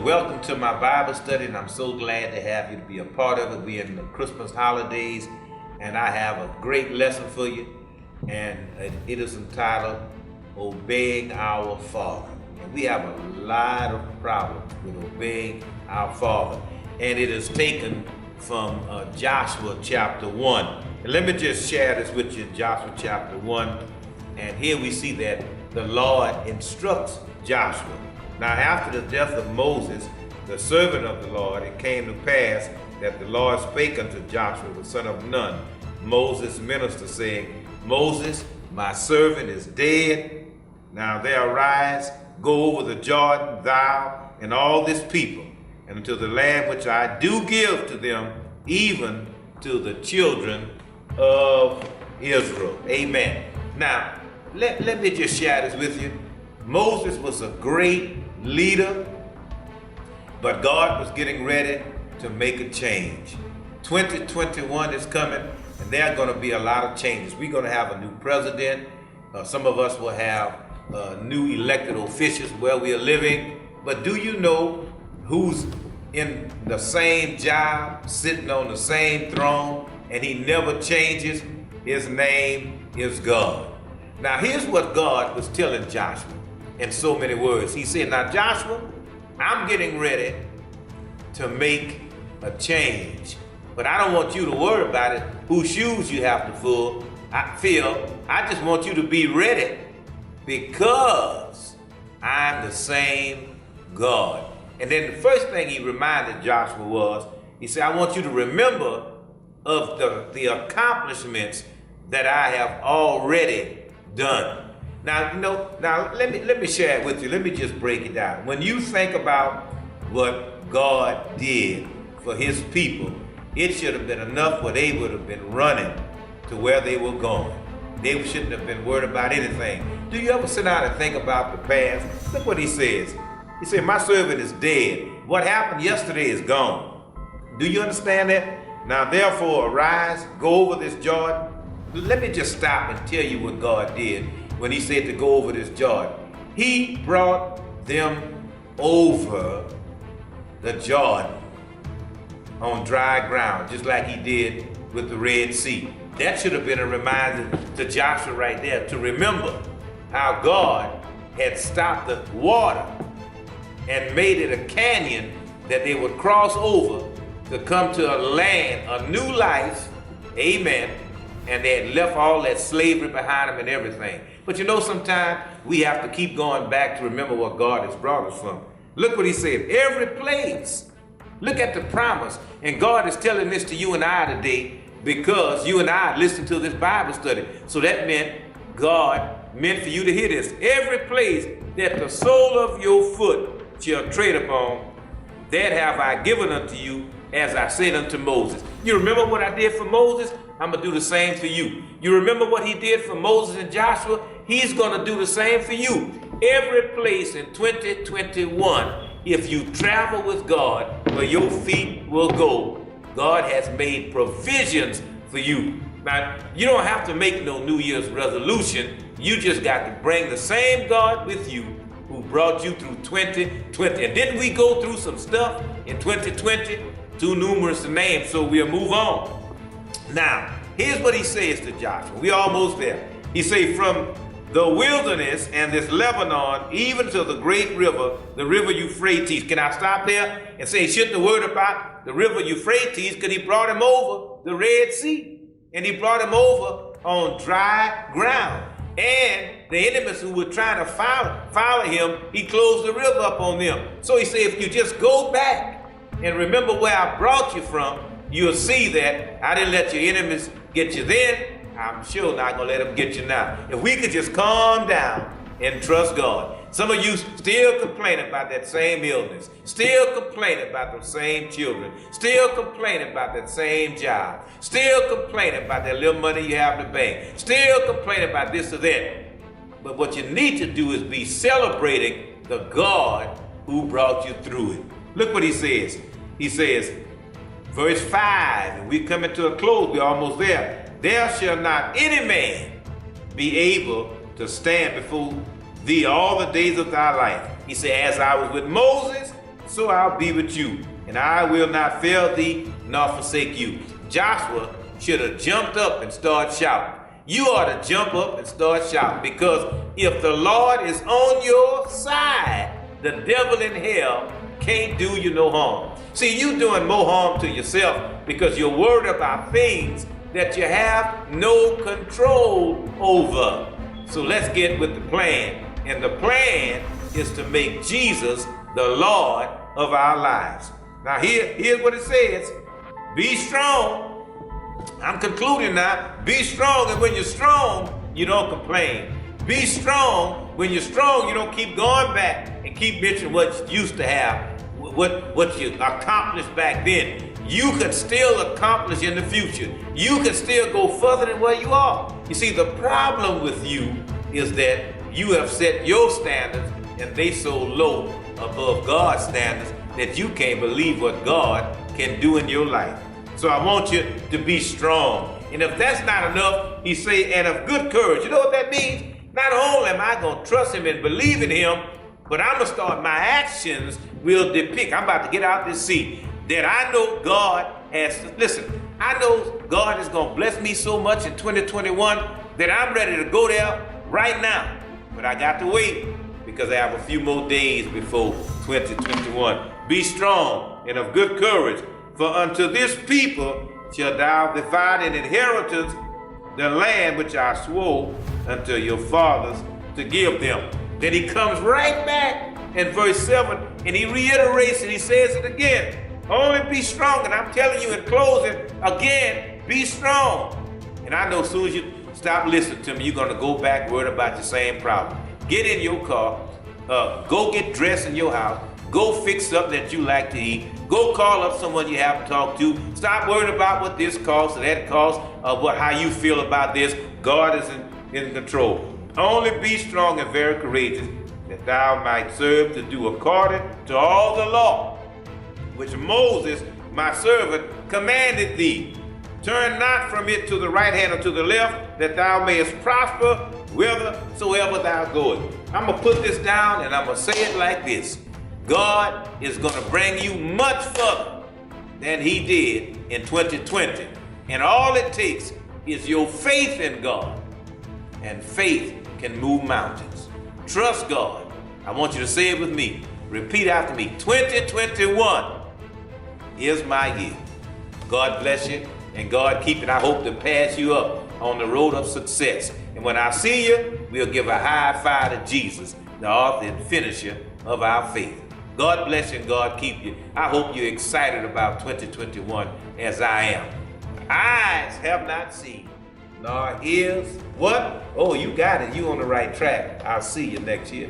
welcome to my Bible study, and I'm so glad to have you to be a part of it. We're in the Christmas holidays, and I have a great lesson for you, and it is entitled, Obeying Our Father. And we have a lot of problems with obeying our Father, and it is taken from Joshua chapter 1. And let me just share this with you, Joshua chapter 1, and here we see that the Lord instructs Joshua. Now after the death of Moses, the servant of the Lord, it came to pass that the Lord spake unto Joshua, the son of Nun, Moses' minister, saying, Moses, my servant, is dead. Now there arise, go over the Jordan, thou and all this people, and unto the land which I do give to them, even to the children of Israel. Amen. Now, let me just share this with you. Moses was a great leader, but God was getting ready to make a change. 2021 is coming, and there are going to be a lot of changes. We're going to have a new president. Some of us will have new elected officials where we are living. But do you know who's in the same job, sitting on the same throne, and he never changes? His name is God. Now here's what God was telling Joshua in so many words. He said, now Joshua, I'm getting ready to make a change, but I don't want you to worry about it, whose shoes you have to fill. I just want you to be ready, because I'm the same God. And then the first thing he reminded Joshua was, he said, I want you to remember of the accomplishments that I have already done. Now, let me share it with you. Let me just break it down. When you think about what God did for his people, it should have been enough where they would have been running to where they were going. They shouldn't have been worried about anything. Do you ever sit down and think about the past? Look what he says. He said, my servant is dead. What happened yesterday is gone. Do you understand that? Now therefore arise, go over this Jordan. Let me just stop and tell you what God did when he said to go over this Jordan. He brought them over the Jordan on dry ground, just like he did with the Red Sea. That should have been a reminder to Joshua right there to remember how God had stopped the water and made it a canyon that they would cross over to come to a land, a new life, amen, and they had left all that slavery behind them and everything. But you know, sometimes we have to keep going back to remember what God has brought us from. Look what he said, every place. Look at the promise. And God is telling this to you and I today because you and I listened to this Bible study. So that meant God meant for you to hear this. Every place that the sole of your foot shall tread upon, that have I given unto you, as I said unto Moses. You remember what I did for Moses? I'm going to do the same for you. You remember what he did for Moses and Joshua? He's going to do the same for you. Every place in 2021, if you travel with God where your feet will go, God has made provisions for you. Now, you don't have to make no New Year's resolution. You just got to bring the same God with you who brought you through 2020. And didn't we go through some stuff in 2020? Too numerous to name, so we'll move on. Now, here's what he says to Joshua. We're almost there. He says, from the wilderness and this Lebanon, even to the great river, the river Euphrates. Can I stop there and say, shouldn't have worried about the river Euphrates, because he brought him over the Red Sea. And he brought him over on dry ground. And the enemies who were trying to follow him, he closed the river up on them. So he said, if you just go back and remember where I brought you from, you'll see that I didn't let your enemies get you then. I'm sure not going to let them get you now. If we could just calm down and trust God. Some of you still complaining about that same illness, still complaining about those same children, still complaining about that same job, still complaining about that little money you have in the bank, still complaining about this or that. But what you need to do is be celebrating the God who brought you through it. Look what he says. He says, verse 5, and we're coming to a close, we're almost there. There shall not any man be able to stand before thee all the days of thy life. He said, as I was with Moses, so I'll be with you, and I will not fail thee nor forsake you. Joshua should have jumped up and started shouting. You ought to jump up and start shouting, because if the Lord is on your side, the devil in hell can't do you no harm. See, you doing more harm to yourself because you're worried about things that you have no control over. So let's get with the plan. And the plan is to make Jesus the Lord of our lives. Now here's what it says. Be strong. I'm concluding now. Be strong, and when you're strong, you don't complain. Be strong. When you're strong, you don't keep going back and keep mentioning what you used to have, what you accomplished back then. You can still accomplish in the future. You can still go further than where you are. You see, the problem with you is that you have set your standards, and they so low above God's standards that you can't believe what God can do in your life. So I want you to be strong. And if that's not enough, he say, and of good courage. You know what that means? Not only am I going to trust him and believe in him, but I'm going to start, my actions will depict. I'm about to get out this seat, that I know God has, listen, I know God is going to bless me so much in 2021 that I'm ready to go there right now. But I got to wait, because I have a few more days before 2021. Be strong and of good courage, for unto this people shall thou divide an inheritance, the land which I swore unto your fathers to give them. Then he comes right back in verse 7, and he reiterates it. He says it again. Only be strong. And I'm telling you in closing, again, be strong. And I know as soon as you stop listening to me, you're going to go back worried about the same problem. Get in your car. Go get dressed in your house. Go fix something that you like to eat. Go call up someone you haven't talked to. Stop worrying about what this costs or that costs, or how you feel about this. God is in control. Only be strong and very courageous, that thou might serve to do according to all the law which Moses, my servant, commanded thee. Turn not from it to the right hand or to the left, that thou mayest prosper whithersoever thou goest. I'm going to put this down, and I'm going to say it like this. God is going to bring you much further than he did in 2020. And all it takes is your faith in God. And faith can move mountains. Trust God. I want you to say it with me. Repeat after me. 2021 is my year. God bless you, and God keep it. I hope to pass you up on the road of success. And when I see you, we'll give a high five to Jesus, the author and finisher of our faith. God bless you, and God keep you. I hope you're excited about 2021 as I am. Eyes have not seen, nor ears what? Oh, you got it. You on the right track. I'll see you next year.